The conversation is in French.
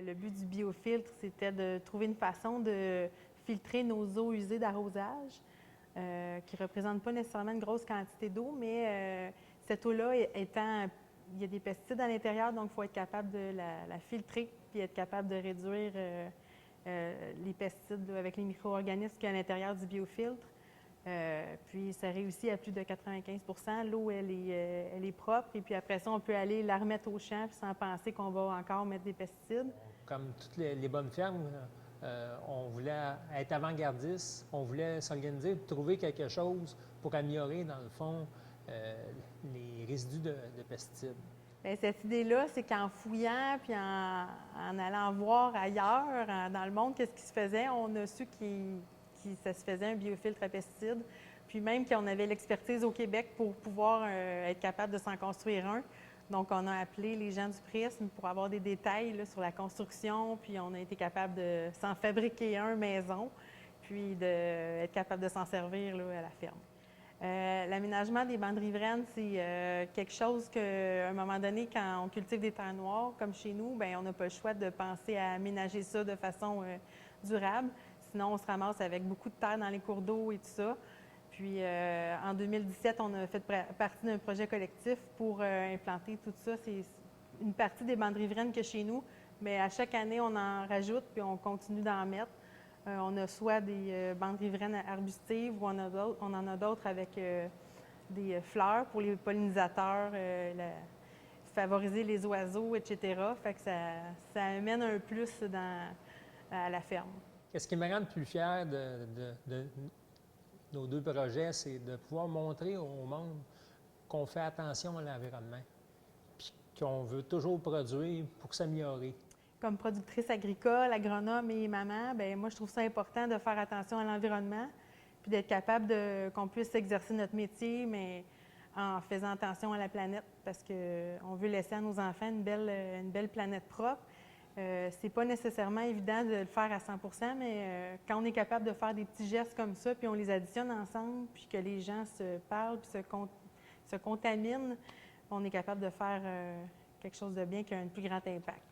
Le but du biofiltre, c'était de trouver une façon de filtrer nos eaux usées d'arrosage, qui ne représentent pas nécessairement une grosse quantité d'eau, mais cette eau-là étant, il y a des pesticides à l'intérieur, donc il faut être capable de la filtrer puis être capable de réduire les pesticides avec les micro-organismes qu'il y a à l'intérieur du biofiltre. Puis ça réussit à plus de 95 %. L'eau, elle est propre. Et puis après ça, on peut aller la remettre au champ sans penser qu'on va encore mettre des pesticides. Comme toutes les bonnes fermes, on voulait être avant-gardiste, on voulait s'organiser, trouver quelque chose pour améliorer, dans le fond, les résidus de pesticides. Bien, cette idée-là, c'est qu'en fouillant puis en allant voir ailleurs, dans le monde, qu'est-ce qui se faisait, on a su que ça se faisait un biofiltre à pesticides. Puis même qu'on avait l'expertise au Québec pour pouvoir être capable de s'en construire un. Donc, on a appelé les gens du Prisme pour avoir des détails là, sur la construction, puis on a été capable de s'en fabriquer un maison, puis d'être capable de s'en servir là, à la ferme. L'aménagement des bandes riveraines, c'est quelque chose qu'à un moment donné, quand on cultive des terres noires, comme chez nous, bien, on n'a pas le choix de penser à aménager ça de façon durable. Sinon, on se ramasse avec beaucoup de terre dans les cours d'eau et tout ça. Puis, en 2017, on a fait partie d'un projet collectif pour implanter tout ça. C'est une partie des bandes riveraines que chez nous, mais à chaque année, on en rajoute puis on continue d'en mettre. On a soit des bandes riveraines arbustives ou on en a d'autres avec des fleurs pour les pollinisateurs, favoriser les oiseaux, etc. Fait que ça amène un plus à la ferme. Qu'est-ce qui me rend le plus fier de nos deux projets, c'est de pouvoir montrer au monde qu'on fait attention à l'environnement, puis qu'on veut toujours produire pour s'améliorer. Comme productrice agricole, agronome et maman, bien, moi, je trouve ça important de faire attention à l'environnement, puis d'être capable qu'on puisse exercer notre métier, mais en faisant attention à la planète, parce qu'on veut laisser à nos enfants une belle planète propre. C'est pas nécessairement évident de le faire à 100 %, mais quand on est capable de faire des petits gestes comme ça, puis on les additionne ensemble, puis que les gens se parlent, puis se contaminent, on est capable de faire quelque chose de bien qui a un plus grand impact.